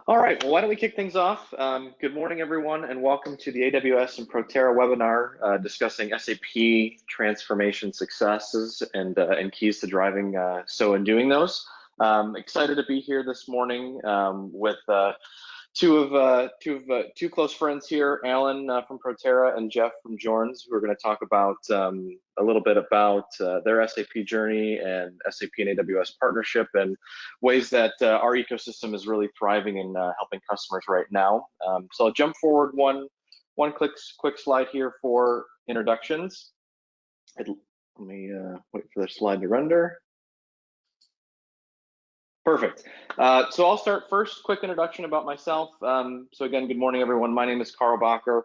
All right, well, why don't we kick things off? Good morning, everyone, and welcome to the AWS and Protera webinar discussing SAP transformation successes and keys to driving so in doing those. Excited to be here this morning with two close friends here, Alan from Protera and Jeff from Jorns, who are going to talk about a little bit about their SAP journey and SAP and AWS partnership and ways that our ecosystem is really thriving and helping customers right now. So I'll jump forward one quick slide here for introductions. Let me wait for the slide to render. Perfect. So I'll start first. Quick introduction about myself. So again, good morning, everyone. My name is Carl Bacher.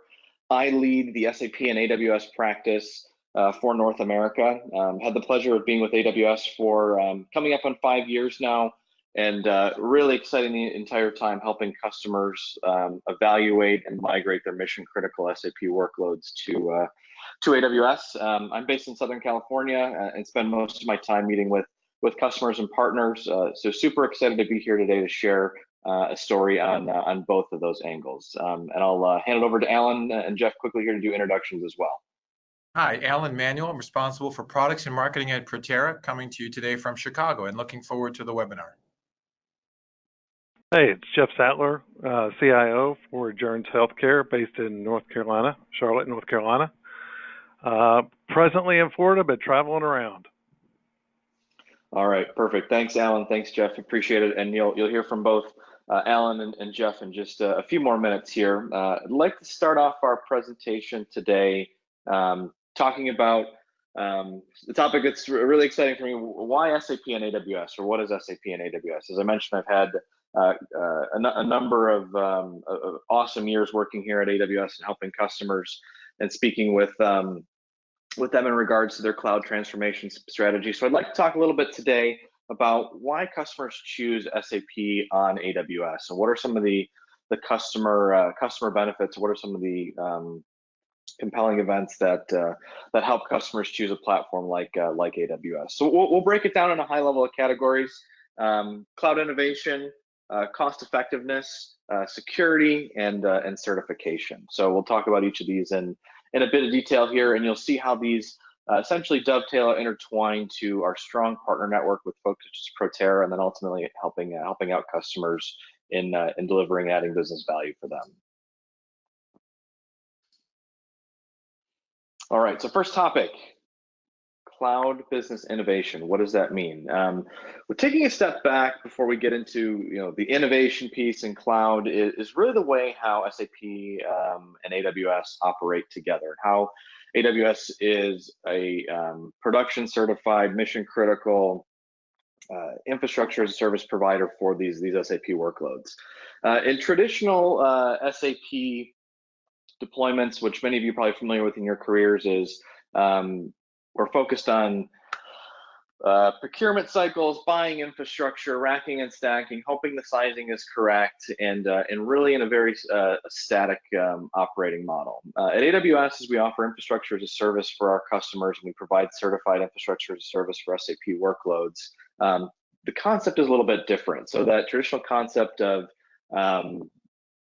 I lead the SAP and AWS practice for North America. Had the pleasure of being with AWS for coming up on 5 years now, and really exciting the entire time helping customers evaluate and migrate their mission-critical SAP workloads to AWS. I'm based in Southern California and spend most of my time meeting with customers and partners. So super excited to be here today to share a story on both of those angles. And I'll hand it over to Alan and Jeff quickly here to do introductions as well. Hi, Alan Manuel. I'm responsible for products and marketing at Protera, coming to you today from Chicago and looking forward to the webinar. Hey, it's Jeff Sattler, CIO for Jorns Healthcare based in North Carolina, Charlotte, North Carolina. Presently in Florida, but traveling around. All right, perfect. Thanks, Alan. Thanks, Jeff. Appreciate it. And you'll hear from both Alan and Jeff in just a few more minutes here. I'd like to start off our presentation today talking about the topic that's really exciting for me: why SAP and AWS, or what is SAP and AWS? As I mentioned, I've had a number of awesome years working here at AWS and helping customers and speaking with them in regards to their cloud transformation strategy. So I'd like to talk a little bit today about why customers choose SAP on AWS, and what are some of the customer benefits. What are some of the compelling events that help customers choose a platform like AWS? So we'll break it down into high level of categories: cloud innovation, cost effectiveness, security, and certification. So we'll talk about each of these in a bit of detail here, and you'll see how these essentially dovetail or intertwine to our strong partner network with folks such as Protera, and then ultimately helping out customers in delivering, adding business value for them. All right, so first topic: cloud business innovation. What does that mean? We're taking a step back before we get into the innovation piece in cloud. Is really the way how SAP and AWS operate together. How AWS is a production certified, mission critical infrastructure as a service provider for these SAP workloads. In traditional SAP deployments, which many of you are probably familiar with in your careers, is we're focused on procurement cycles, buying infrastructure, racking and stacking, hoping the sizing is correct, and really in a very static operating model. At AWS, as we offer infrastructure as a service for our customers, and we provide certified infrastructure as a service for SAP workloads, the concept is a little bit different. So that traditional concept of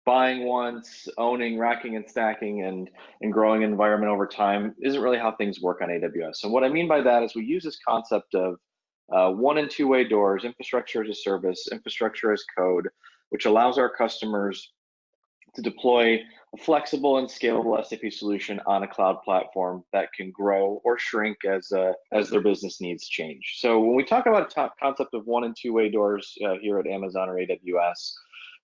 buying once, owning, racking and stacking, and growing an environment over time isn't really how things work on AWS. So what I mean by that is we use this concept of one and two-way doors, infrastructure as a service, infrastructure as code, which allows our customers to deploy a flexible and scalable SAP solution on a cloud platform that can grow or shrink as their business needs change. So when we talk about a concept of one and two-way doors here at Amazon or AWS,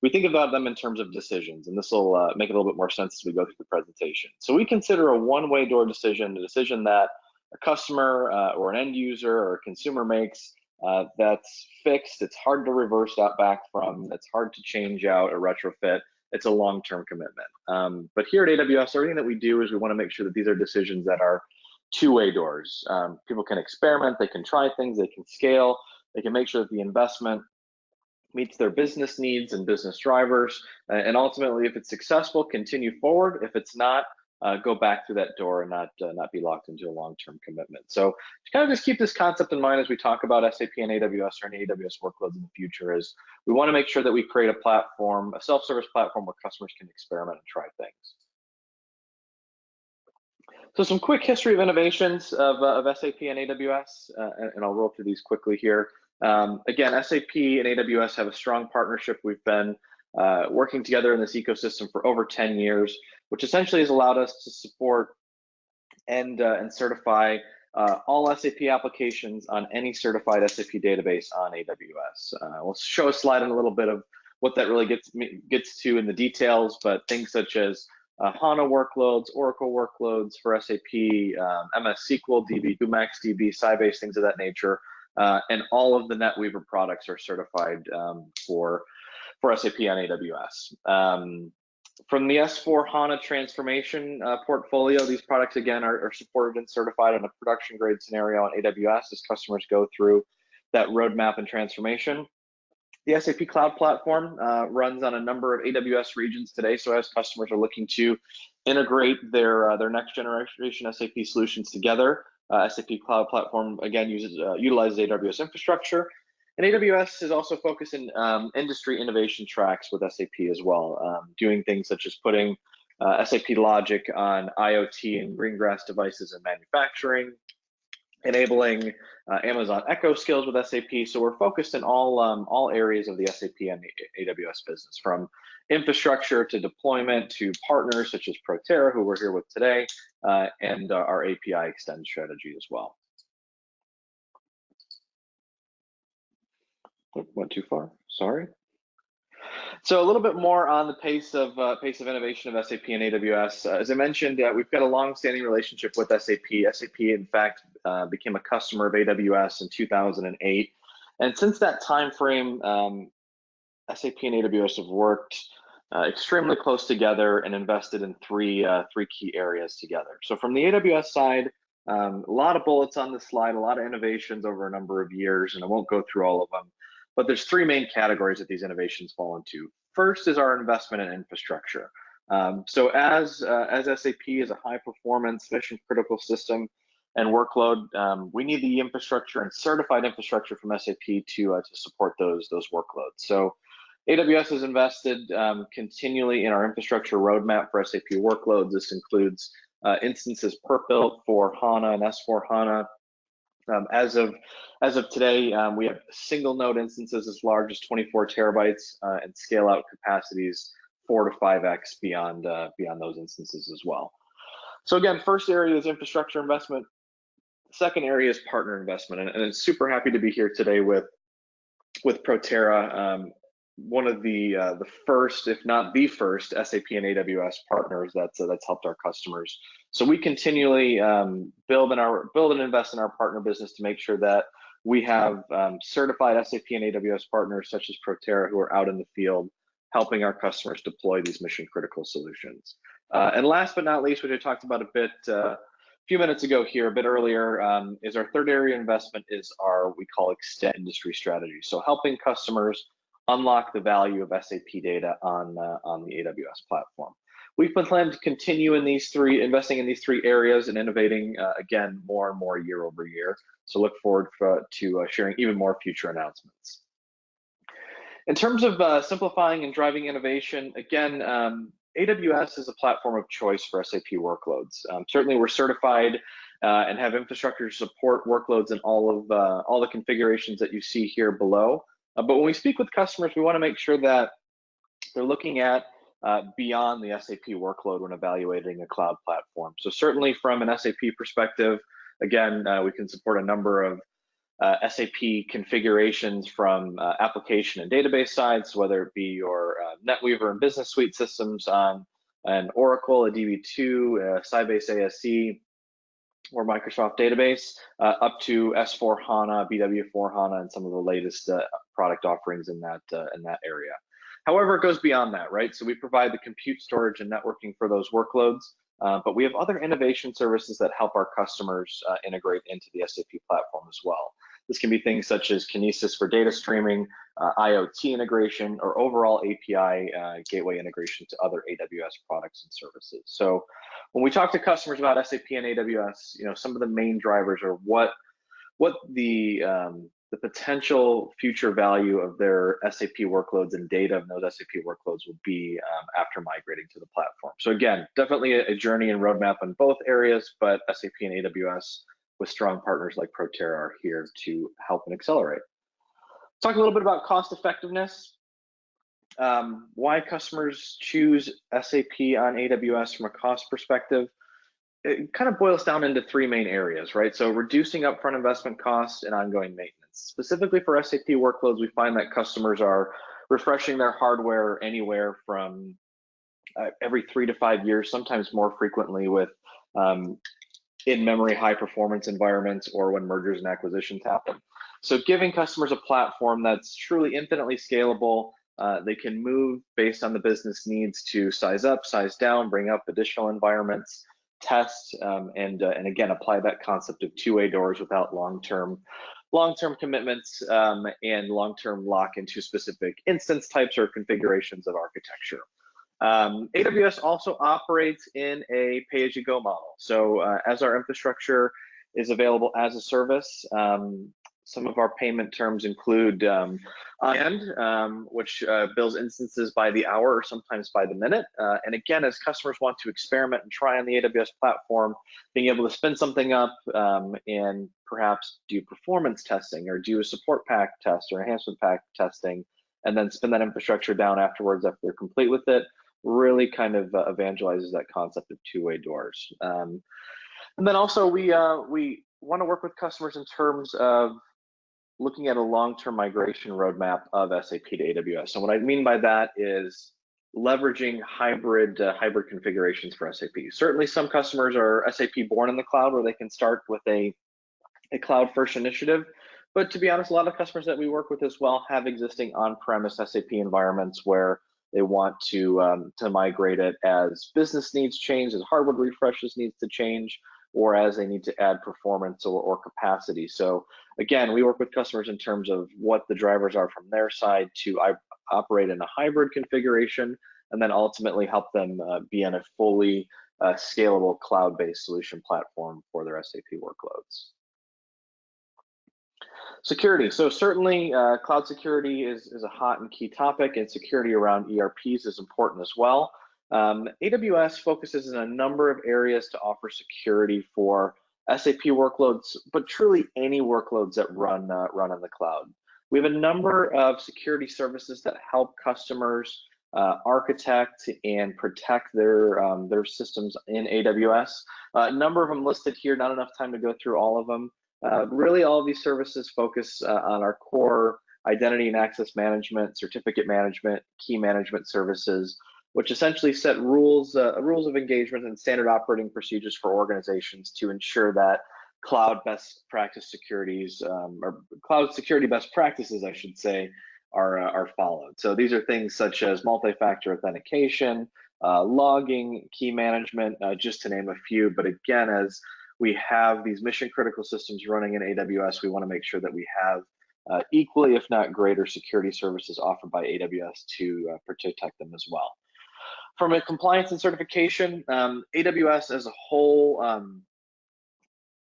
we think about them in terms of decisions, and this will make it a little bit more sense as we go through the presentation. So we consider a one-way door decision a decision that a customer or an end user or a consumer makes that's fixed. It's hard to reverse that back from. It's hard to change out or retrofit. It's a long-term commitment. But here at AWS, everything that we do is we want to make sure that these are decisions that are two-way doors. People can experiment, they can try things, they can scale, they can make sure that the investment meets their business needs and business drivers, and ultimately, if it's successful, continue forward. If it's not, go back through that door and not be locked into a long-term commitment. So kind of just keep this concept in mind as we talk about SAP and AWS or any AWS workloads in the future. Is we want to make sure that we create a platform, a self-service platform where customers can experiment and try things. So some quick history of innovations of SAP and AWS, and I'll roll through these quickly here. Again, SAP and AWS have a strong partnership. We've been working together in this ecosystem for over 10 years, which essentially has allowed us to support and certify all SAP applications on any certified SAP database on AWS. We'll show a slide in a little bit of what that really gets to in the details, but things such as HANA workloads, Oracle workloads for SAP, MS SQL, DB2, MaxDB, Sybase, things of that nature, and all of the NetWeaver products are certified for SAP on AWS. From the S4 HANA transformation portfolio, these products again are supported and certified in a production grade scenario on AWS as customers go through that roadmap and transformation. The SAP Cloud Platform runs on a number of AWS regions today, so as customers are looking to integrate their next generation SAP solutions together, SAP Cloud Platform again utilizes AWS infrastructure, and AWS is also focused in industry innovation tracks with SAP as well, doing things such as putting SAP Logic on IoT and green grass devices in manufacturing, enabling Amazon Echo skills with SAP. So we're focused in all areas of the SAP and AWS business, from infrastructure to deployment to partners such as Protera, who we're here with today, and our API extend strategy as well. Went too far, sorry. So a little bit more on the pace of innovation of SAP and AWS. As I mentioned, we've got a long-standing relationship with SAP. SAP, in fact, became a customer of AWS in 2008, and since that time frame, SAP and AWS have worked extremely close together and invested in three key areas together. So from the AWS side, a lot of bullets on this slide, a lot of innovations over a number of years, and I won't go through all of them. But there's three main categories that these innovations fall into. First is our investment in infrastructure. So as SAP is a high performance mission critical system and workload, we need the infrastructure and certified infrastructure from SAP to support those workloads. So AWS has invested continually in our infrastructure roadmap for SAP workloads. This includes instances purpose-built for HANA and S4 HANA. As of today, we have single node instances as large as 24 terabytes and scale out capacities 4 to 5x beyond those instances as well. So again, first area is infrastructure investment. Second area is partner investment, and I'm super happy to be here today with Protera, one of the first, if not the first, SAP and AWS partners that's helped our customers. So we continually build and invest in our partner business to make sure that we have certified SAP and AWS partners such as Protera who are out in the field helping our customers deploy these mission critical solutions. And last but not least, which I talked about a bit a few minutes ago here, a bit earlier, is our third area of investment is our, we call extend industry strategy. So helping customers unlock the value of SAP data on the AWS platform. We've been planning to continue investing in these three areas and innovating again more and more year over year. So look forward to sharing even more future announcements. In terms of simplifying and driving innovation, again, AWS is a platform of choice for SAP workloads. Certainly, we're certified and have infrastructure to support workloads in all the configurations that you see here below. But when we speak with customers, we want to make sure that they're looking at beyond the SAP workload when evaluating a cloud platform. So certainly from an SAP perspective, again, we can support a number of SAP configurations from application and database sides, whether it be your NetWeaver and Business Suite systems on an Oracle, a DB2, Sybase ASE, or Microsoft database, up to S4 HANA, BW4 HANA, and some of the latest product offerings in that area. However, it goes beyond that, right? So we provide the compute, storage, and networking for those workloads, but we have other innovation services that help our customers integrate into the SAP platform as well. This can be things such as Kinesis for data streaming, IoT integration, or overall API gateway integration to other AWS products and services. So when we talk to customers about SAP and AWS, some of the main drivers are what the potential future value of their SAP workloads and data of those SAP workloads will be after migrating to the platform. So again, definitely a journey and roadmap on both areas, but SAP and AWS with strong partners like Protera are here to help and accelerate. Talk a little bit about cost effectiveness, why customers choose SAP on AWS from a cost perspective. It kind of boils down into three main areas, right? So reducing upfront investment costs and ongoing maintenance. Specifically for SAP workloads, we find that customers are refreshing their hardware anywhere from every 3 to 5 years, sometimes more frequently with in-memory high performance environments or when mergers and acquisitions happen. So giving customers a platform that's truly infinitely scalable, they can move based on the business needs to size up, size down, bring up additional environments, test, and again, apply that concept of two-way doors without long-term commitments and long-term lock into specific instance types or configurations of architecture. AWS also operates in a pay-as-you-go model. So as our infrastructure is available as a service, some of our payment terms include on-end, which bills instances by the hour or sometimes by the minute. And again, as customers want to experiment and try on the AWS platform, being able to spin something up and perhaps do performance testing or do a support pack test or enhancement pack testing, and then spin that infrastructure down afterwards after they're complete with it, really kind of evangelizes that concept of two-way doors. And then also we want to work with customers in terms of looking at a long-term migration roadmap of SAP to AWS. And what I mean by that is leveraging hybrid configurations for SAP. Certainly some customers are SAP born in the cloud where they can start with a cloud first initiative. But to be honest, a lot of customers that we work with as well have existing on-premise SAP environments where they want to migrate it as business needs change, as hardware refreshes needs to change, or as they need to add performance or capacity. So again, we work with customers in terms of what the drivers are from their side to operate in a hybrid configuration, and then ultimately help them be in a fully scalable cloud-based solution platform for their SAP workloads. Security. So certainly cloud security is a hot and key topic, and security around ERPs is important as well. AWS focuses in a number of areas to offer security for SAP workloads, but truly any workloads that run in the cloud. We have a number of security services that help customers architect and protect their systems in AWS. A number of them listed here, not enough time to go through all of them. Really, all of these services focus on our core identity and access management, certificate management, key management services, which essentially set rules of engagement and standard operating procedures for organizations to ensure that cloud best practice securities, or cloud security best practices, I should say, are followed. So these are things such as multi-factor authentication, logging, key management, just to name a few. But again, as we have these mission critical systems running in AWS, we want to make sure that we have equally, if not greater, security services offered by AWS to protect them as well. From a compliance and certification, AWS as a whole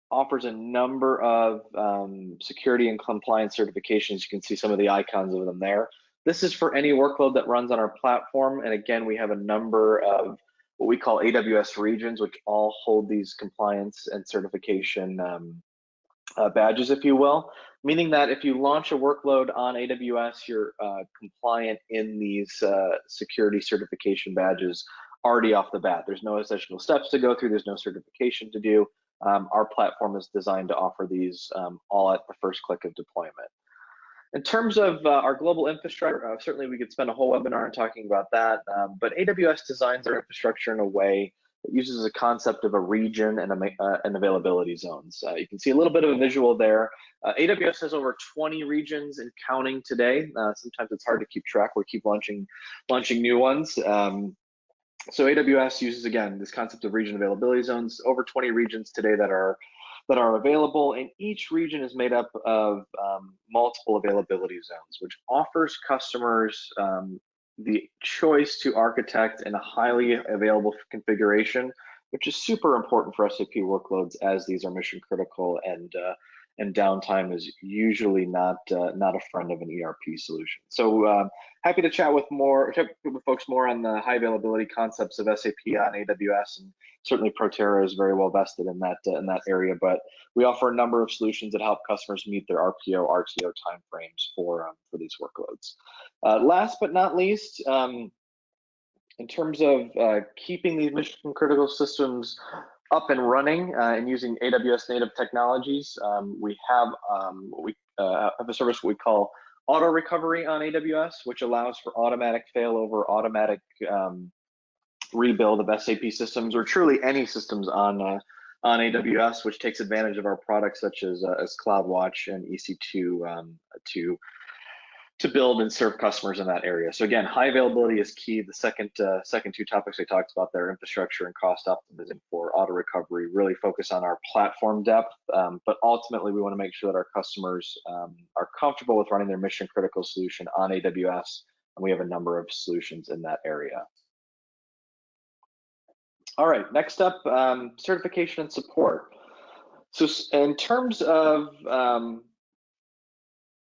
offers a number of security and compliance certifications. You can see some of the icons of them there. This is for any workload that runs on our platform. And again, we have a number of what we call AWS regions, which all hold these compliance and certification badges, if you will, meaning that if you launch a workload on AWS, you're compliant in these security certification badges already off the bat. There's no additional steps to go through. There's no certification to do. Our platform is designed to offer these all at the first click of deployment. In terms of our global infrastructure, certainly we could spend a whole webinar on talking about that, but AWS designs their infrastructure in a way that uses a concept of a region and availability zones. You can see a little bit of a visual there. AWS has over 20 regions and counting today. Sometimes it's hard to keep track. We keep launching new ones. So AWS uses, again, this concept of region availability zones, over 20 regions today that are that are available, and each region is made up of multiple availability zones, which offers customers the choice to architect in a highly available configuration, which is super important for SAP workloads, as these are mission critical, and downtime is usually not a friend of an ERP solution. So happy to chat with folks more on the high availability concepts of SAP on AWS, and certainly Protera is very well vested in that area. But we offer a number of solutions that help customers meet their RPO, RTO timeframes for these workloads. Last but not least, in terms of keeping these mission critical systems up and running and using AWS native technologies, we have a service we call auto recovery on AWS, which allows for automatic failover, automatic rebuild of SAP systems, or truly any systems on AWS, which takes advantage of our products such as CloudWatch and EC2 to build and serve customers in that area. So again, high availability is key. The second two topics I talked about there, infrastructure and cost optimization for auto recovery, really focus on our platform depth, but ultimately we want to make sure that our customers are comfortable with running their mission critical solution on AWS, and we have a number of solutions in that area. All right, next up, certification and support. So in terms of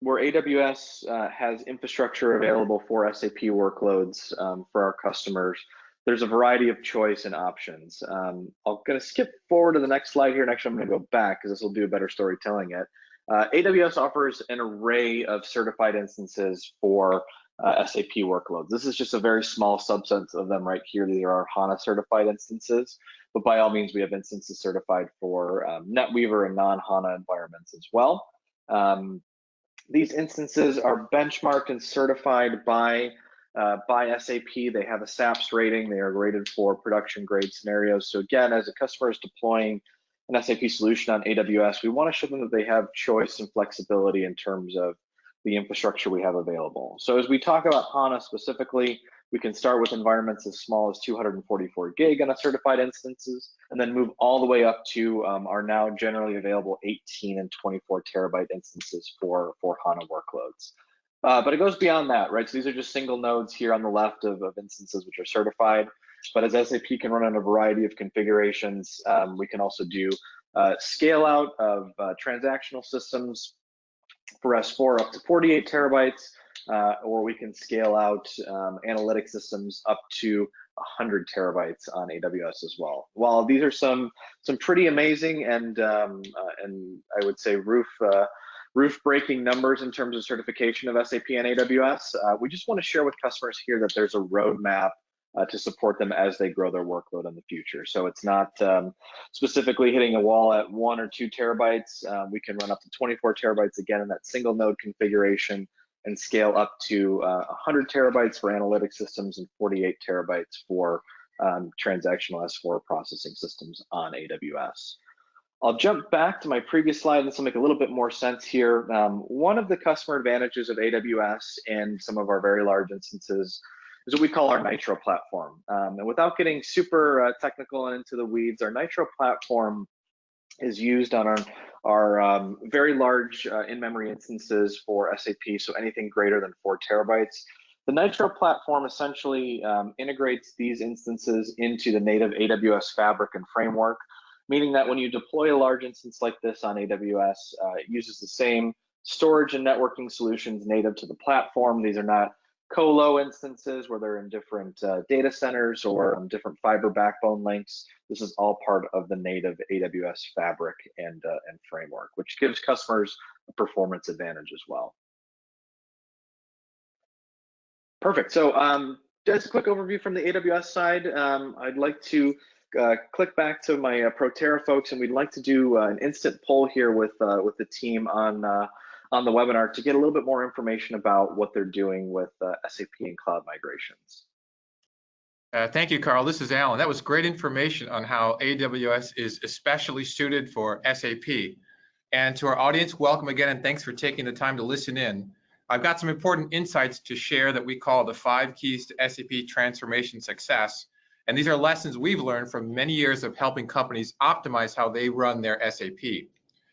where AWS has infrastructure available for SAP workloads for our customers, there's a variety of choice and options. I'm going to skip forward to the next slide here, and actually I'm going to go back because this will do a better story telling it. AWS offers an array of certified instances for SAP workloads. This is just a very small subset of them right here. These are our HANA certified instances, but by all means we have instances certified for NetWeaver and non-HANA environments as well. These instances are benchmarked and certified by SAP. They have a SAPS rating. They are rated for production grade scenarios. So again, as a customer is deploying an SAP solution on AWS, we want to show them that they have choice and flexibility in terms of the infrastructure we have available. So as we talk about HANA specifically, we can start with environments as small as 244 gig on a certified instances, and then move all the way up to our now generally available 18 and 24 terabyte instances for HANA workloads. But it goes beyond that, right? So these are just single nodes here on the left of instances which are certified. But as SAP can run on a variety of configurations, we can also do scale out of transactional systems for S4 up to 48 terabytes, or we can scale out analytic systems up to 100 terabytes on AWS as well. While these are some pretty amazing and I would say roof-breaking numbers in terms of certification of SAP and AWS, we just want to share with customers here that there's a roadmap to support them as they grow their workload in the future. So it's not specifically hitting a wall at 1 or 2 terabytes. We can run up to 24 terabytes again in that single node configuration, and scale up to 100 terabytes for analytic systems and 48 terabytes for transactional S4 processing systems on AWS. I'll jump back to my previous slide. This will make a little bit more sense here. One of the customer advantages of AWS and some of our very large instances is what we call our Nitro platform. And without getting super technical and into the weeds, our Nitro platform is used on our very large in-memory instances for SAP, so anything greater than 4 terabytes. The Nitro platform essentially integrates these instances into the native AWS fabric and framework, meaning that when you deploy a large instance like this on AWS, it uses the same storage and networking solutions native to the platform. These are not colo instances where they're in different data centers or different fiber backbone links. This is all part of the native AWS fabric and framework, which gives customers a performance advantage as well. Perfect. So just a quick overview from the AWS side. I'd like to click back to my Protera folks, and we'd like to do an instant poll here with the team on the webinar to get a little bit more information about what they're doing with SAP and cloud migrations. Thank you, Carl. This is Alan. That was great information on how AWS is especially suited for SAP. And to our audience, welcome again, and thanks for taking the time to listen in. I've got some important insights to share that we call the 5 keys to SAP transformation success. And these are lessons we've learned from many years of helping companies optimize how they run their SAP.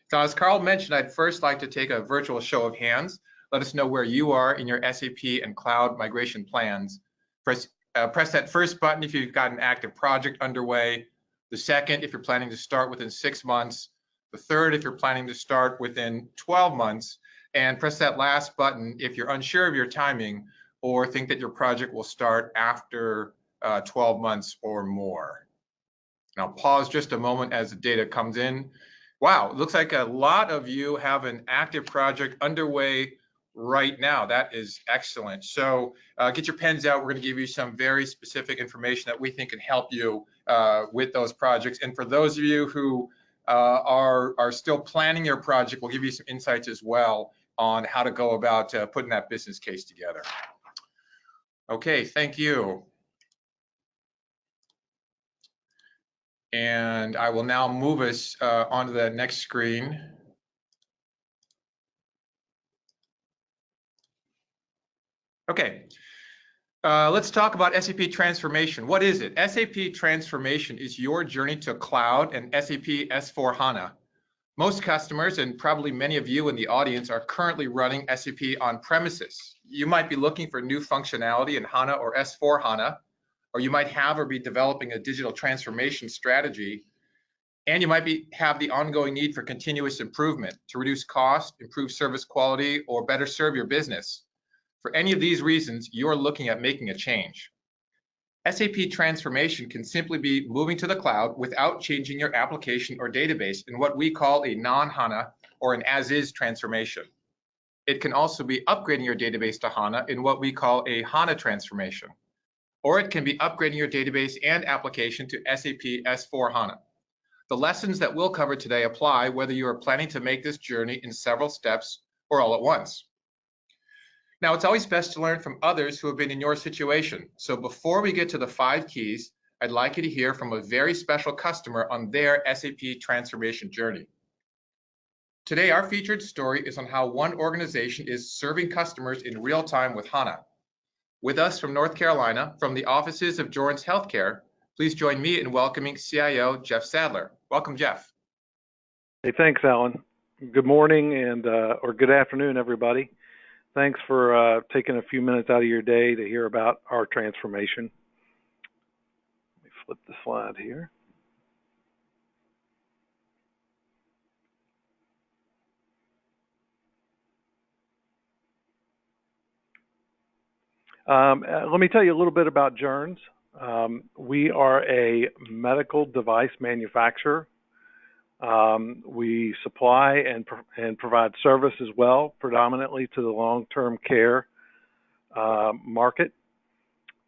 So as Carl mentioned, I'd first like to take a virtual show of hands. Let us know where you are in your SAP and cloud migration plans. Press that first button if you've got an active project underway. The second, if you're planning to start within 6 months. The third, if you're planning to start within 12 months. And press that last button if you're unsure of your timing or think that your project will start after 12 months or more. And I'll pause just a moment as the data comes in. Wow, it looks like a lot of you have an active project underway right now. That is excellent. So get your pens out. We're going to give you some very specific information that we think can help you with those projects. And for those of you who are still planning your project, we'll give you some insights as well on how to go about putting that business case together. Okay, thank you. And I will now move us onto the next screen. Okay, let's talk about SAP transformation. What is it? SAP transformation is your journey to cloud and SAP S4 HANA. Most customers, and probably many of you in the audience, are currently running SAP on premises. You might be looking for new functionality in HANA or S4 HANA, or you might have or be developing a digital transformation strategy, and you might have the ongoing need for continuous improvement to reduce cost, improve service quality, or better serve your business. For any of these reasons, you're looking at making a change. SAP transformation can simply be moving to the cloud without changing your application or database in what we call a non-HANA or an as-is transformation. It can also be upgrading your database to HANA in what we call a HANA transformation. Or it can be upgrading your database and application to SAP S4 HANA. The lessons that we'll cover today apply whether you are planning to make this journey in several steps or all at once. Now, it's always best to learn from others who have been in your situation. So before we get to the 5 keys, I'd like you to hear from a very special customer on their SAP transformation journey. Today, our featured story is on how one organization is serving customers in real time with HANA. With us from North Carolina, from the offices of Jordan's Healthcare, please join me in welcoming CIO Jeff Sadler. Welcome, Jeff. Hey, thanks, Alan. Good morning and or good afternoon, everybody. Thanks for taking a few minutes out of your day to hear about our transformation. Let me flip the slide here. Let me tell you a little bit about Journs. We are a medical device manufacturer. We supply and provide service as well, predominantly to the long-term care market.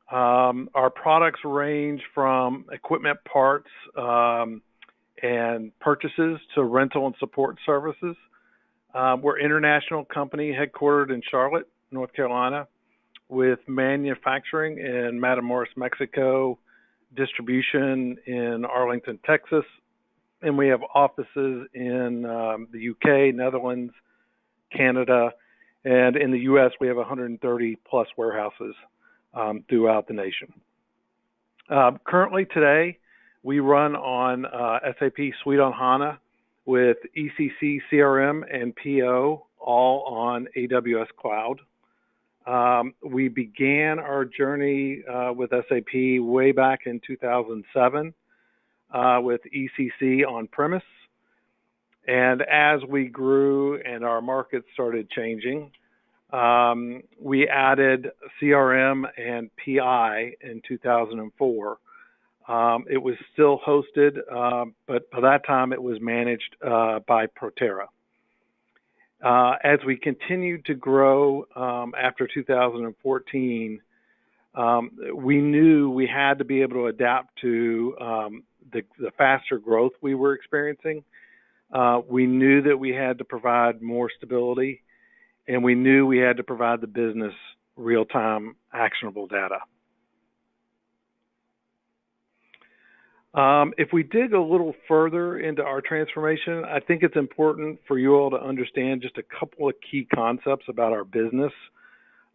Our products range from equipment parts and purchases to rental and support services. We're an international company headquartered in Charlotte, North Carolina, with manufacturing in Matamoros, Mexico, distribution in Arlington, Texas, and we have offices in the UK, Netherlands, Canada, and in the US we have 130 plus warehouses throughout the nation. Currently today, we run on SAP Suite on HANA with ECC, CRM, and PO all on AWS Cloud. We began our journey with SAP way back in 2007 with ECC on-premise. And as we grew and our market started changing, we added CRM and PI in 2004. It was still hosted, but by that time it was managed by Protera. As we continued to grow after 2014, we knew we had to be able to adapt to the faster growth we were experiencing. We knew that we had to provide more stability, and we knew we had to provide the business real-time actionable data. If we dig a little further into our transformation, I think it's important for you all to understand just a couple of key concepts about our business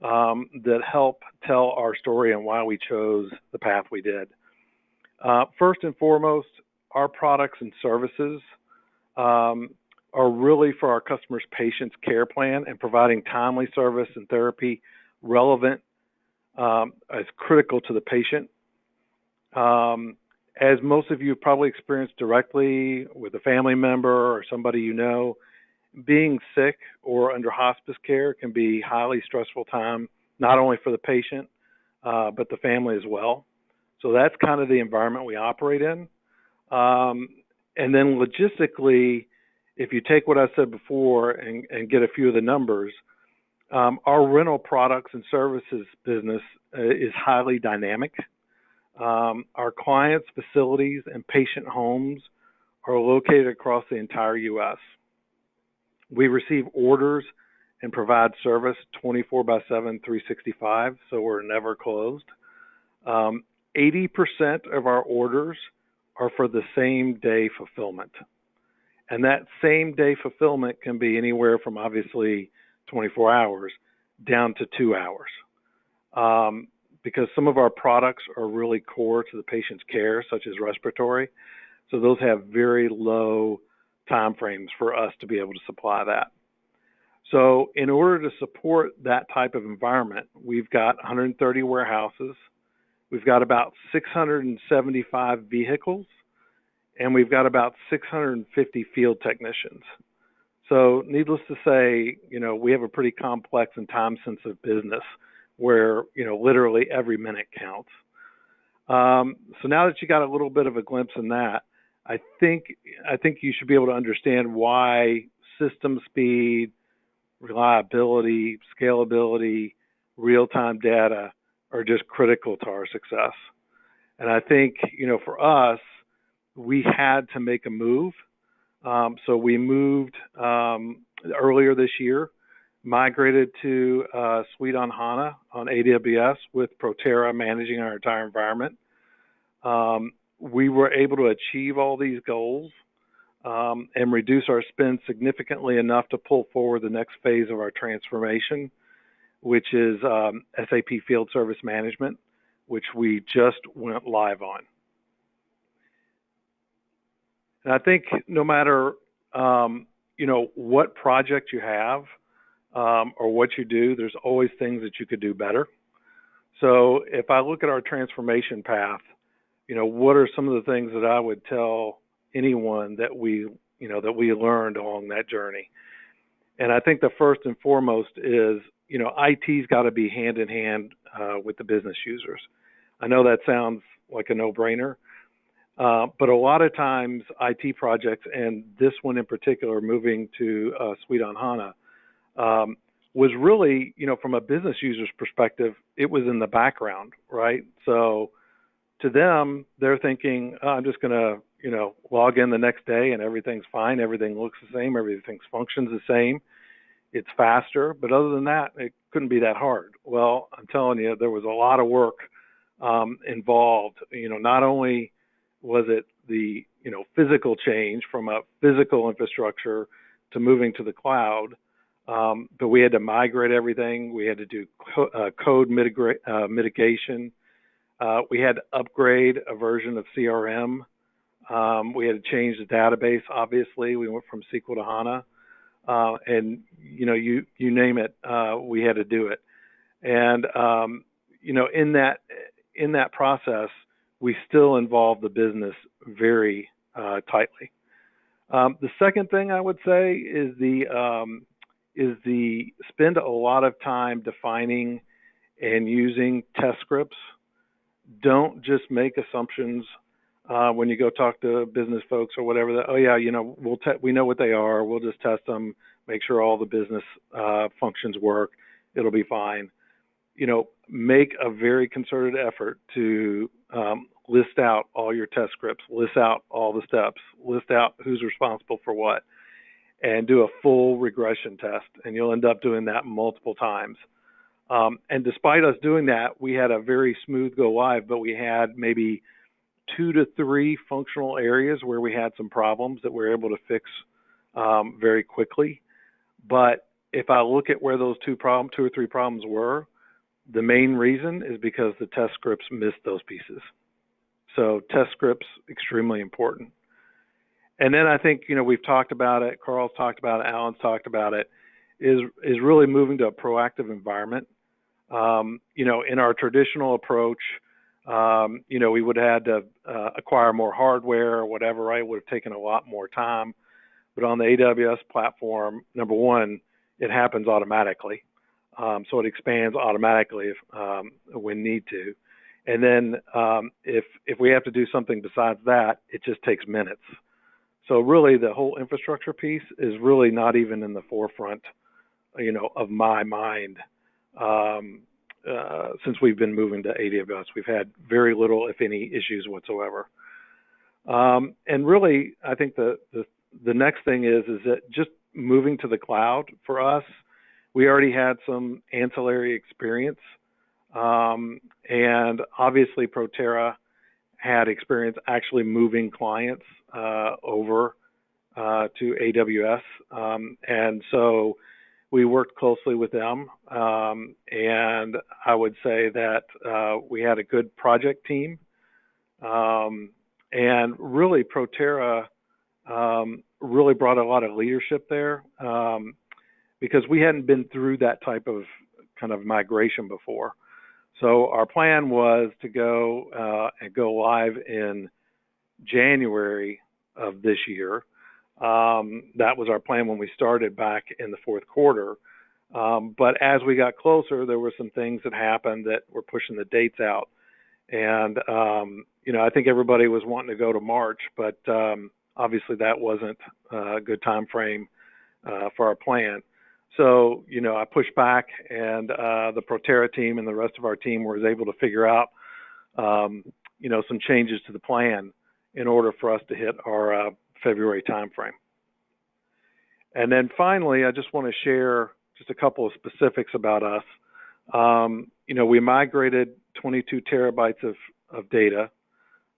that help tell our story and why we chose the path we did. First and foremost, our products and services are really for our customers' patients' care plan and providing timely service and therapy relevant as critical to the patient. As most of you have probably experienced directly with a family member or somebody you know, being sick or under hospice care can be highly stressful time, not only for the patient, but the family as well. So that's kind of the environment we operate in. And then logistically, if you take what I said before and get a few of the numbers, our rental products and services business is highly dynamic. Our clients' facilities and patient homes are located across the entire U.S. We receive orders and provide service 24/7, 365, so we're never closed. 80% of our orders are for the same day fulfillment. And that same day fulfillment can be anywhere from obviously 24 hours down to 2 hours. Because some of our products are really core to the patient's care, such as respiratory. So those have very low time frames for us to be able to supply that. So in order to support that type of environment, we've got 130 warehouses, we've got about 675 vehicles, and we've got about 650 field technicians. So needless to say, we have a pretty complex and time-sensitive business where, literally every minute counts. So now that you got a little bit of a glimpse in that, I think you should be able to understand why system speed, reliability, scalability, real-time data are just critical to our success. And I think, for us, we had to make a move. So we moved earlier this year, migrated to Suite on HANA on AWS with Protera managing our entire environment. We were able to achieve all these goals and reduce our spend significantly enough to pull forward the next phase of our transformation, which is SAP Field Service Management, which we just went live on. And I think no matter what project you have or what you do, there's always things that you could do better. So if I look at our transformation path, what are some of the things that I would tell anyone that we learned along that journey? And I think the first and foremost is, IT's got to be hand in hand with the business users. I know that sounds like a no-brainer, but a lot of times IT projects, and this one in particular, moving to Suite on HANA, was really, from a business user's perspective, it was in the background, right? So to them, they're thinking, I'm just going to, log in the next day and everything's fine. Everything looks the same. Everything functions the same. It's faster. But other than that, it couldn't be that hard. Well, I'm telling you, there was a lot of work involved. Not only was it the, physical change from a physical infrastructure to moving to the cloud, but we had to migrate everything. We had to do code mitigation. We had to upgrade a version of CRM. We had to change the database, obviously. We went from SQL to HANA. And, you name it, we had to do it. And, in that process, we still involved the business very tightly. The second thing I would say is the spend a lot of time defining and using test scripts. Don't just make assumptions when you go talk to business folks or whatever. That, oh yeah, we know what they are. We'll just test them, make sure all the business functions work. It'll be fine. Make a very concerted effort to list out all your test scripts, list out all the steps, list out who's responsible for what, and do a full regression test. And you'll end up doing that multiple times. And despite us doing that, we had a very smooth go live, but we had maybe 2 to 3 functional areas where we had some problems that we were able to fix very quickly. But if I look at where those 2 or 3 problems were, the main reason is because the test scripts missed those pieces. So test scripts, extremely important. And then I think, we've talked about it, Carl's talked about it, Alan's talked about it, is really moving to a proactive environment. In our traditional approach, we would have had to acquire more hardware or whatever, right? It would have taken a lot more time. But on the AWS platform, number one, it happens automatically. So it expands automatically when need to. And then if we have to do something besides that, it just takes minutes. So really the whole infrastructure piece is really not even in the forefront, of my mind. Since we've been moving to AWS, we've had very little, if any, issues whatsoever. And really, I think the next thing is that just moving to the cloud for us, we already had some ancillary experience. And obviously Protera had experience actually moving clients over to AWS. And so we worked closely with them. And I would say that we had a good project team. And really Protera really brought a lot of leadership there because we hadn't been through that type of kind of migration before. So our plan was to go and go live in January of this year. That was our plan when we started back in the fourth quarter. But as we got closer, there were some things that happened that were pushing the dates out. And, I think everybody was wanting to go to March, but obviously that wasn't a good time frame for our plan. So, I pushed back, and the Protera team and the rest of our team was able to figure out, some changes to the plan in order for us to hit our February timeframe. And then finally, I just want to share just a couple of specifics about us. We migrated 22 terabytes of data.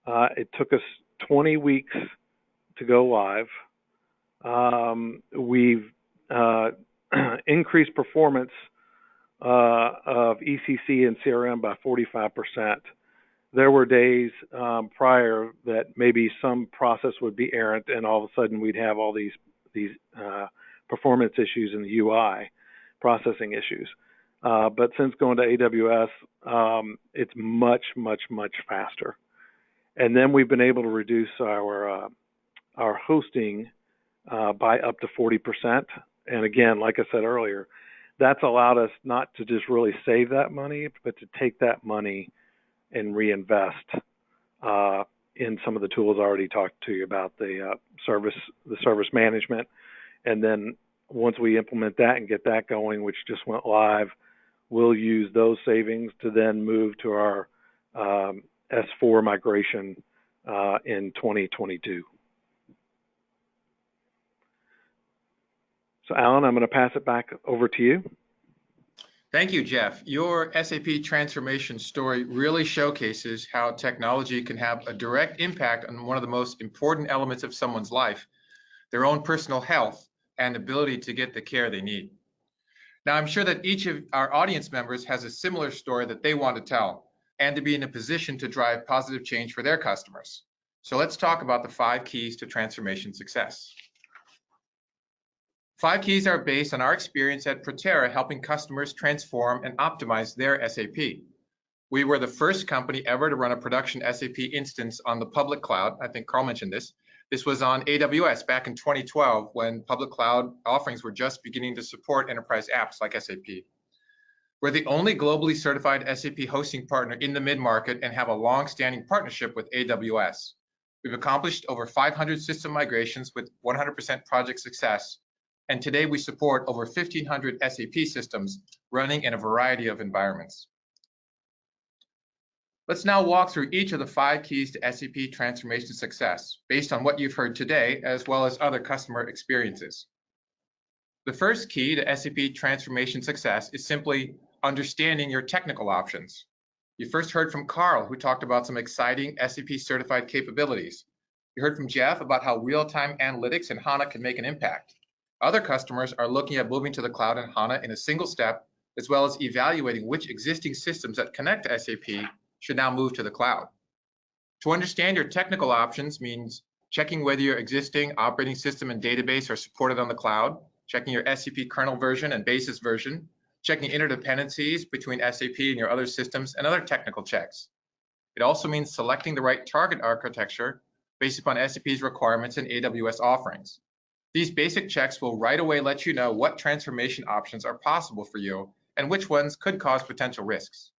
It took us 20 weeks to go live. We've increased performance of ECC and CRM by 45%. There were days prior that maybe some process would be errant, and all of a sudden we'd have all these performance issues in the UI, processing issues. But since going to AWS, it's much, much, much faster. And then we've been able to reduce our hosting by up to 40%. And again, like I said earlier, that's allowed us not to just really save that money, but to take that money and reinvest in some of the tools I already talked to you about, the service management. And then once we implement that and get that going, which just went live, we'll use those savings to then move to our S4 migration in 2022. So Alan, I'm going to pass it back over to you. Thank you, Jeff. Your SAP transformation story really showcases how technology can have a direct impact on one of the most important elements of someone's life, their own personal health and ability to get the care they need. Now, I'm sure that each of our audience members has a similar story that they want to tell and to be in a position to drive positive change for their customers. So let's talk about the 5 keys to transformation success. 5 keys are based on our experience at Protera helping customers transform and optimize their SAP. We were the first company ever to run a production SAP instance on the public cloud. I think Carl mentioned this. This was on AWS back in 2012 when public cloud offerings were just beginning to support enterprise apps like SAP. We're the only globally certified SAP hosting partner in the mid-market and have a long-standing partnership with AWS. We've accomplished over 500 system migrations with 100% project success. And today we support over 1,500 SAP systems running in a variety of environments. Let's now walk through each of the 5 keys to SAP transformation success based on what you've heard today, as well as other customer experiences. The first key to SAP transformation success is simply understanding your technical options. You first heard from Carl, who talked about some exciting SAP certified capabilities. You heard from Jeff about how real-time analytics in HANA can make an impact. Other customers are looking at moving to the cloud in HANA in a single step, as well as evaluating which existing systems that connect to SAP should now move to the cloud. To understand your technical options means checking whether your existing operating system and database are supported on the cloud, checking your SAP kernel version and basis version, checking interdependencies between SAP and your other systems, and other technical checks. It also means selecting the right target architecture based upon SAP's requirements and AWS offerings. These basic checks will right away let you know what transformation options are possible for you and which ones could cause potential risks.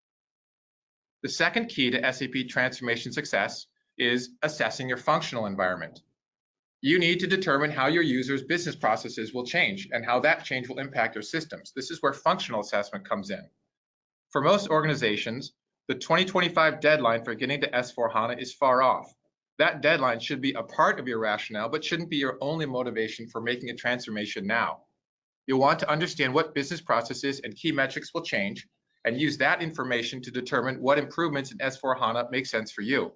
The second key to SAP transformation success is assessing your functional environment. You need to determine how your users' business processes will change and how that change will impact your systems. This is where functional assessment comes in. For most organizations, the 2025 deadline for getting to S/4 HANA is far off. That deadline should be a part of your rationale, but shouldn't be your only motivation for making a transformation now. You'll want to understand what business processes and key metrics will change and use that information to determine what improvements in S/4 HANA make sense for you.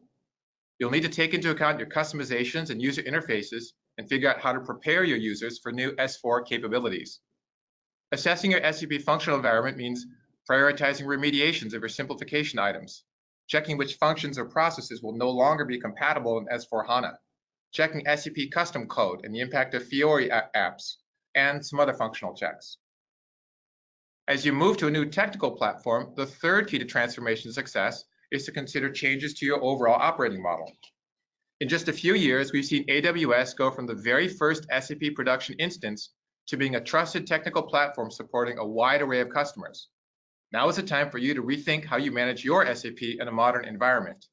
You'll need to take into account your customizations and user interfaces and figure out how to prepare your users for new S/4 capabilities. Assessing your SAP functional environment means prioritizing remediations of your simplification items, checking which functions or processes will no longer be compatible in S/4 HANA, checking SAP custom code and the impact of Fiori apps, and some other functional checks. As you move to a new technical platform, the third key to transformation success is to consider changes to your overall operating model. In just a few years, we've seen AWS go from the very first SAP production instance to being a trusted technical platform supporting a wide array of customers. Now is the time for you to rethink how you manage your SAP in a modern environment.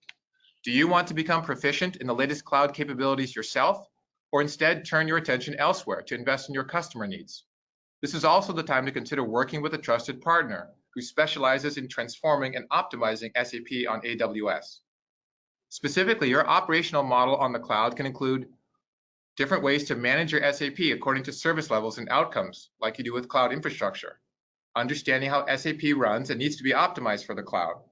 Do you want to become proficient in the latest cloud capabilities yourself, or instead turn your attention elsewhere to invest in your customer needs? This is also the time to consider working with a trusted partner who specializes in transforming and optimizing SAP on AWS. Specifically, your operational model on the cloud can include different ways to manage your SAP according to service levels and outcomes, like you do with cloud infrastructure, understanding how SAP runs and needs to be optimized for the cloud,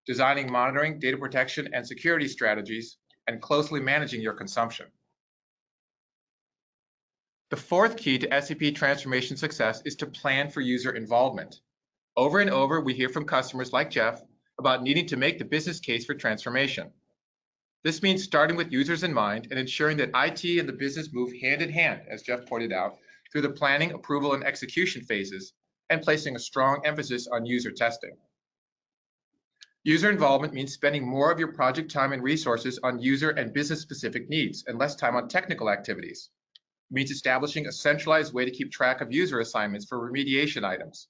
designing monitoring, data protection, and security strategies, and closely managing your consumption. The fourth key to SAP transformation success is to plan for user involvement. Over and over, we hear from customers like Jeff about needing to make the business case for transformation. This means starting with users in mind and ensuring that IT and the business move hand in hand, as Jeff pointed out, through the planning, approval, and execution phases, and placing a strong emphasis on user testing. User involvement means spending more of your project time and resources on user and business-specific needs and less time on technical activities. It means establishing a centralized way to keep track of user assignments for remediation items.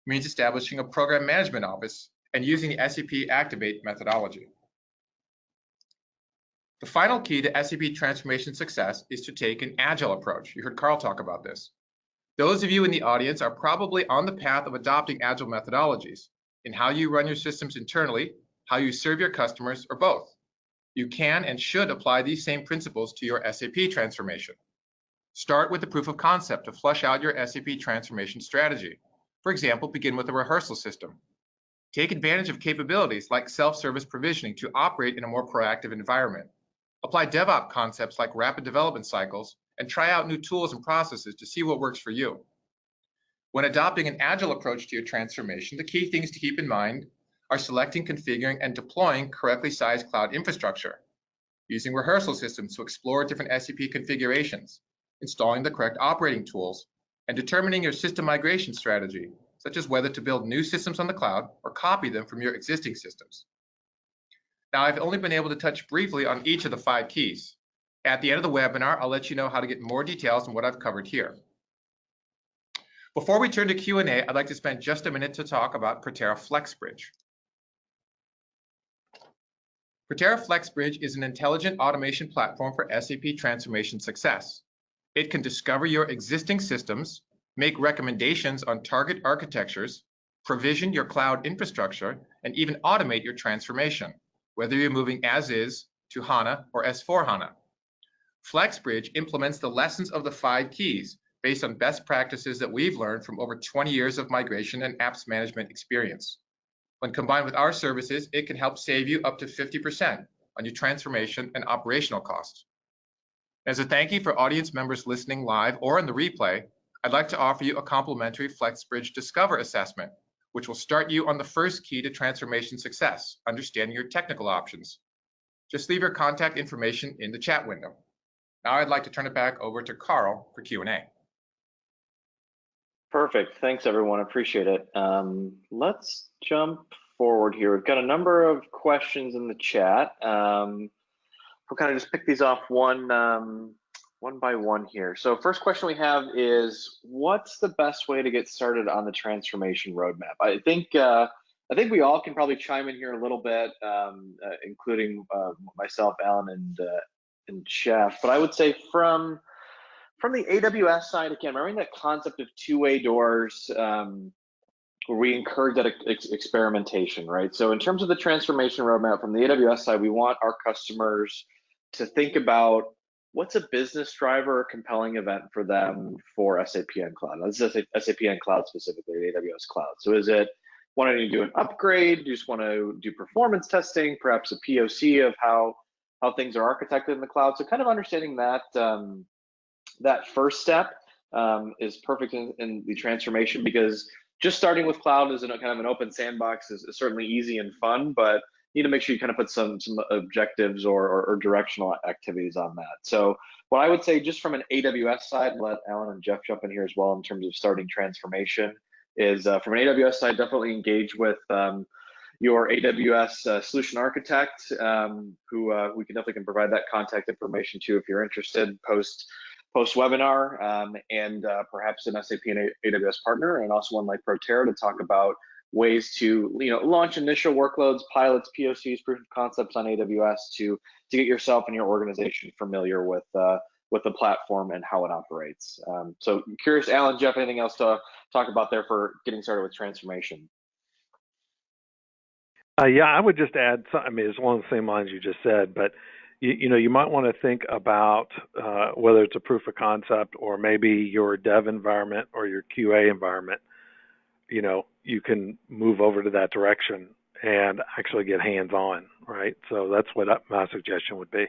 It means establishing a program management office and using the SAP Activate methodology. The final key to SAP transformation success is to take an agile approach. You heard Carl talk about this. Those of you in the audience are probably on the path of adopting agile methodologies in how you run your systems internally, how you serve your customers, or both. You can and should apply these same principles to your SAP transformation. Start with the proof of concept to flush out your SAP transformation strategy. For example, begin with a rehearsal system. Take advantage of capabilities like self-service provisioning to operate in a more proactive environment. Apply DevOps concepts like rapid development cycles and try out new tools and processes to see what works for you. When adopting an agile approach to your transformation, the key things to keep in mind are selecting, configuring, and deploying correctly sized cloud infrastructure, using rehearsal systems to explore different SAP configurations, installing the correct operating tools, and determining your system migration strategy, such as whether to build new systems on the cloud or copy them from your existing systems. Now, I've only been able to touch briefly on each of the 5 keys. At the end of the webinar, I'll let you know how to get more details on what I've covered here. Before we turn to Q&A, I'd like to spend just a minute to talk about Protera FlexBridge. Protera FlexBridge is an intelligent automation platform for SAP transformation success. It can discover your existing systems, make recommendations on target architectures, provision your cloud infrastructure, and even automate your transformation, whether you're moving as is to HANA or S/4 HANA. FlexBridge implements the lessons of the 5 keys based on best practices that we've learned from over 20 years of migration and apps management experience. When combined with our services, it can help save you up to 50% on your transformation and operational costs. As a thank you for audience members listening live or in the replay, I'd like to offer you a complimentary FlexBridge Discover assessment, which will start you on the first key to transformation success, understanding your technical options. just leave your contact information in the chat window. Now I'd like to turn it back over to Carl for Q&A. Perfect. Thanks, everyone. Appreciate it. Let's jump forward here. We've got a number of questions in the chat. We'll kind of just pick these off one by one here. So first question we have is, what's the best way to get started on the transformation roadmap? I think we all can probably chime in here a little bit, including myself, Alan, and Jeff. But I would say from the AWS side, again, remembering that concept of two-way doors, where we encourage that experimentation, right? So in terms of the transformation roadmap from the AWS side, we want our customers to think about what's a business driver or compelling event for them for SAP and Cloud. Now, this is SAP and Cloud specifically, the AWS Cloud. So is it wanting to do an upgrade? Do you just want to do performance testing, perhaps a POC of how things are architected in the cloud? So kind of understanding that that first step is perfect in the transformation, because just starting with cloud is kind of an open sandbox is certainly easy and fun, but you need to make sure you kind of put some objectives or directional activities on that. So what I would say, just from an AWS side, let Alan and Jeff jump in here as well in terms of starting transformation, is from an AWS side, definitely engage with your AWS solution architect, who we can provide that contact information to if you're interested post webinar, and perhaps an SAP and AWS partner, and also one like Protera, to talk about ways to launch initial workloads, pilots, POCs, proof of concepts on AWS to get yourself and your organization familiar with the platform and how it operates. So curious, Alan, Jeff, anything else to talk about there for getting started with transformation? Yeah, I would just add, I mean, it's along the same lines you just said, but you might want to think about whether it's a proof of concept or maybe your dev environment or your QA environment. You can move over to that direction and actually get hands-on, right? So that's what my suggestion would be.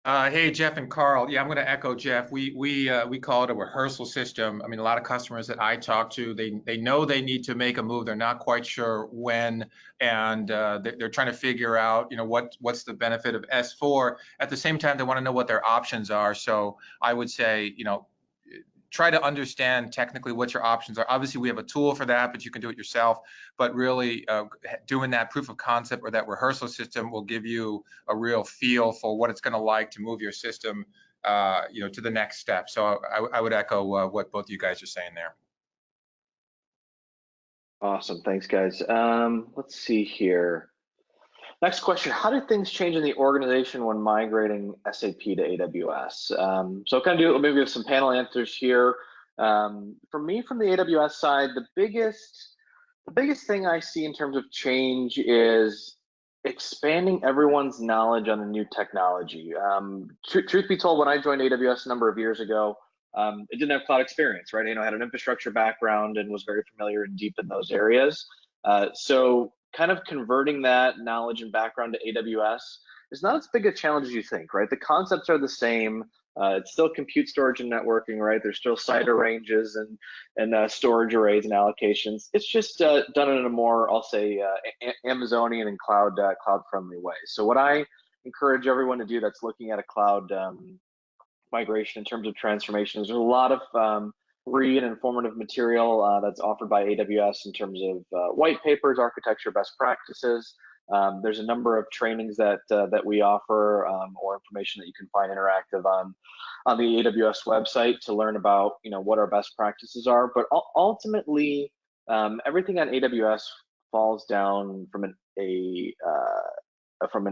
Hey, Jeff and Carl. Yeah, I'm going to echo Jeff. We call it a rehearsal system. I mean, a lot of customers that I talk to, they know they need to make a move. They're not quite sure when, and they're trying to figure out, what's the benefit of S4. At the same time, they want to know what their options are. So I would say, try to understand technically what your options are. Obviously, we have a tool for that, but you can do it yourself. But really, doing that proof of concept or that rehearsal system will give you a real feel for what it's going to like to move your system, to the next step. So I would echo what both you guys are saying there. Awesome, thanks, guys. Let's see here. Next question, how did things change in the organization when migrating SAP to AWS? So kind of do maybe some panel answers here. For me, from the AWS side, the biggest thing I see in terms of change is expanding everyone's knowledge on the new technology. Truth be told, when I joined AWS a number of years ago, it didn't have cloud experience, right? I had an infrastructure background and was very familiar and deep in those areas. So kind of converting that knowledge and background to AWS is not as big a challenge as you think, right? The concepts are the same. It's still compute, storage, and networking, right? There's still CIDR ranges and storage arrays and allocations. It's just done in a more, I'll say, Amazonian and cloud-friendly way. So what I encourage everyone to do that's looking at a cloud migration in terms of transformation is there's a lot of free and informative material that's offered by AWS in terms of white papers, architecture, best practices. There's a number of trainings that we offer, or information that you can find interactive on the AWS website to learn about what our best practices are. But ultimately, everything on AWS falls down from an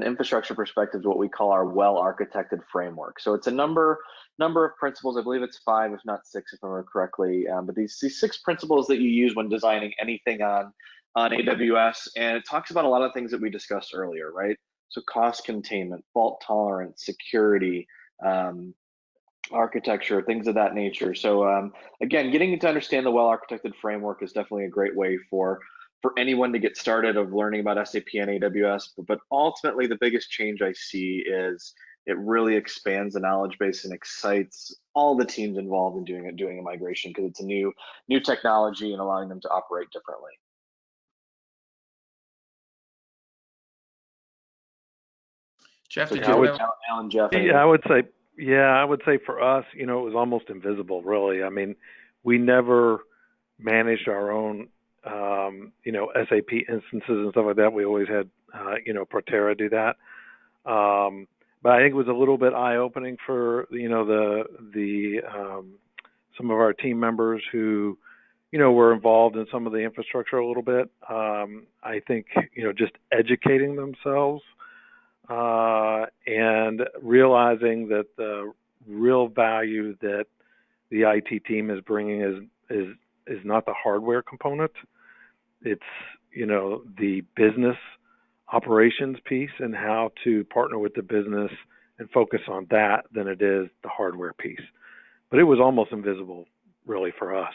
infrastructure perspective to what we call our well-architected framework. So it's a number of principles. I believe it's 5, if not 6, if I remember correctly. But these 6 principles that you use when designing anything on AWS, and it talks about a lot of things that we discussed earlier, right? So cost containment, fault tolerance, security, architecture, things of that nature. So again, getting to understand the well-architected framework is definitely a great way for anyone to get started of learning about SAP and AWS. But ultimately, the biggest change I see is it really expands the knowledge base and excites all the teams involved in doing a migration, because it's a new technology and allowing them to operate differently. Jeff, So did Yeah, you I would, want to? Alan, Jeff, yeah, I would say for us, it was almost invisible, really. I mean, we never managed our own, SAP instances and stuff like that. We always had, Protera do that. But I think it was a little bit eye-opening for, some of our team members who, were involved in some of the infrastructure a little bit. I think, just educating themselves and realizing that the real value that the IT team is bringing is not the hardware component. It's the business operations piece and how to partner with the business and focus on that than it is the hardware piece. But it was almost invisible, really, for us.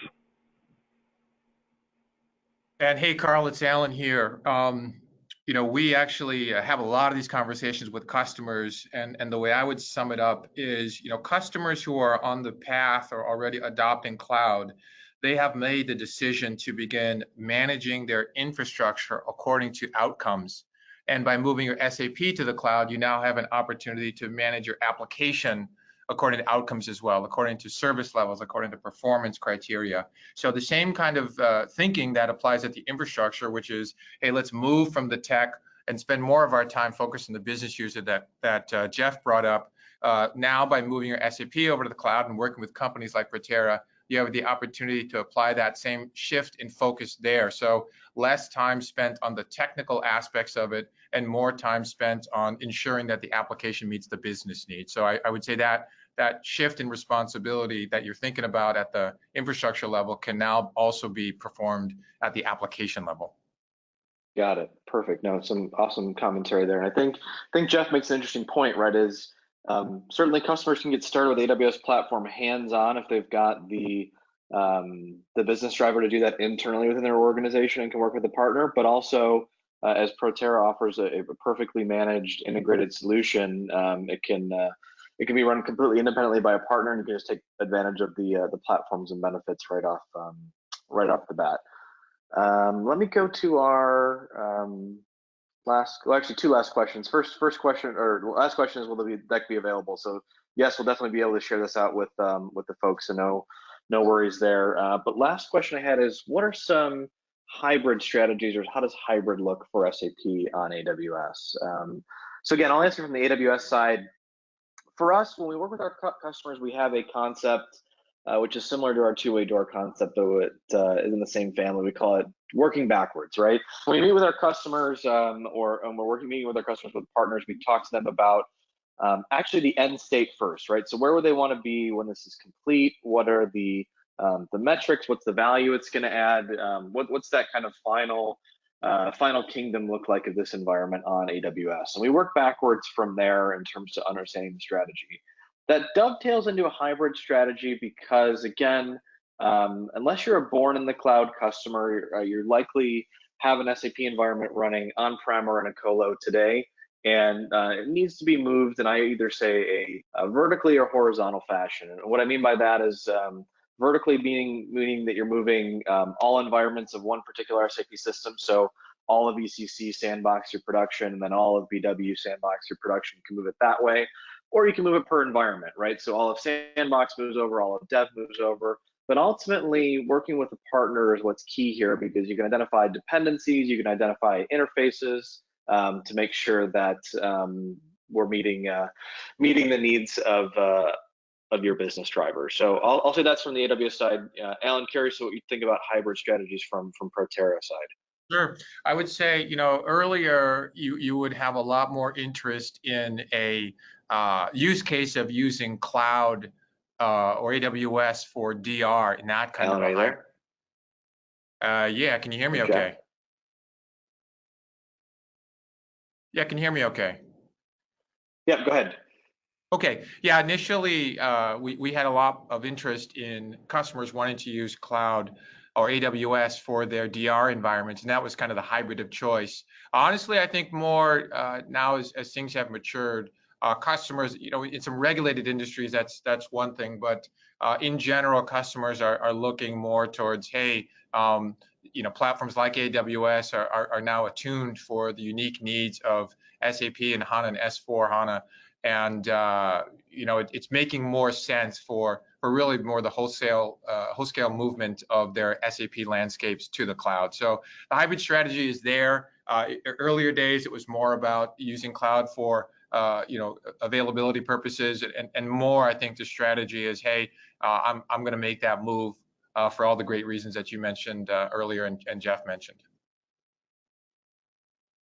And hey, Carl, it's Alan here. We actually have a lot of these conversations with customers, and the way I would sum it up is, customers who are on the path or already adopting cloud, they have made the decision to begin managing their infrastructure according to outcomes. And by moving your SAP to the cloud, you now have an opportunity to manage your application according to outcomes as well, according to service levels, according to performance criteria. So the same kind of thinking that applies at the infrastructure, which is, hey, let's move from the tech and spend more of our time focused on the business user that Jeff brought up. Now, by moving your SAP over to the cloud and working with companies like Protera, you have the opportunity to apply that same shift in focus there. So less time spent on the technical aspects of it and more time spent on ensuring that the application meets the business needs. So I would say that shift in responsibility that you're thinking about at the infrastructure level can now also be performed at the application level. Got it. Perfect. No, some awesome commentary there. And I think Jeff makes an interesting point, right? Is certainly customers can get started with AWS platform hands-on if they've got the business driver to do that internally within their organization and can work with a partner, but also as Protera offers a perfectly managed integrated solution, it can be run completely independently by a partner, and you can just take advantage of the platforms and benefits right off the bat. Let me go to our two last questions. First question, or last question, is will the deck be available? So yes, we'll definitely be able to share this out with the folks, so no worries there. But last question I had is, what are some hybrid strategies, or how does hybrid look for SAP on AWS? So again, I'll answer from the AWS side. For us, when we work with our customers, we have a concept which is similar to our two-way door concept, though it is in the same family. We call it working backwards, right? When we meet with our customers, or we're meeting with our customers, with partners, we talk to them about actually the end state first, right? So where would they want to be when this is complete? What are the metrics? What's the value it's going to add? What's that kind of final kingdom look like of this environment on AWS? And we work backwards from there in terms of understanding the strategy. That dovetails into a hybrid strategy because, again, unless you're a born in the cloud customer, you're likely have an SAP environment running on-prem or in a colo today, and it needs to be moved in, I either say a vertically or horizontal fashion. And what I mean by that is vertically meaning that you're moving all environments of one particular SAP system. So all of ECC sandbox your production, and then all of BW sandbox your production. You can move it that way, or you can move it per environment, right? So all of sandbox moves over, all of dev moves over. But ultimately, working with a partner is what's key here, because you can identify dependencies, you can identify interfaces to make sure that we're meeting the needs of your business drivers. So I'll say that's from the AWS side. Alan, curious what you think about hybrid strategies from Protera side. Sure. I would say, earlier you would have a lot more interest in a use case of using cloud or AWS for DR, and that kind Alan, of are you there? Yeah, can you hear me okay? Yeah, can you hear me okay? Yeah, go ahead. Okay, yeah, initially we had a lot of interest in customers wanting to use cloud or AWS for their DR environments, and that was kind of the hybrid of choice. Honestly, I think more now as things have matured, customers, in some regulated industries, that's one thing, but in general, customers are looking more towards, hey, platforms like AWS are now attuned for the unique needs of SAP and HANA and S4 HANA. And it's making more sense for really more the wholesale movement of their SAP landscapes to the cloud. So the hybrid strategy is there. Earlier days, it was more about using cloud for availability purposes, and more. I think the strategy is, hey, I'm going to make that move for all the great reasons that you mentioned earlier and Jeff mentioned.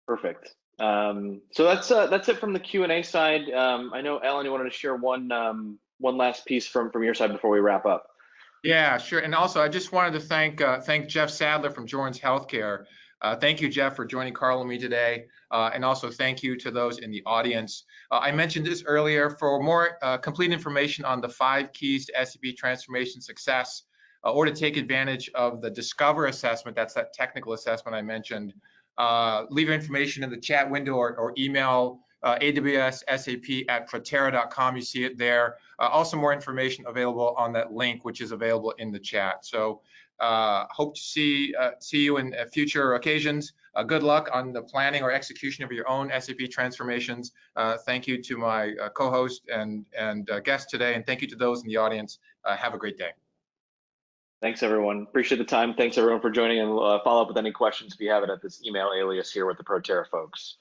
Perfect. So that's it from the Q&A side. I know, Alan, you wanted to share one last piece from your side before we wrap up. Yeah, sure. And also, I just wanted to thank Jeff Sadler from Jordan's Healthcare. Thank you, Jeff, for joining Carl and me today. And also thank you to those in the audience. I mentioned this earlier. For more complete information on the 5 keys to SAP transformation success, or to take advantage of the Discover assessment, that's that technical assessment I mentioned, leave your information in the chat window or email awssap@protera.com. You see it there. Also, more information available on that link, which is available in the chat. So hope to see you in future occasions. Good luck on the planning or execution of your own SAP transformations. Thank you to my co-host and guest today, and thank you to those in the audience. Have a great day. Thanks, everyone. Appreciate the time. Thanks, everyone, for joining, and follow up with any questions if you have it at this email alias here with the Protera folks.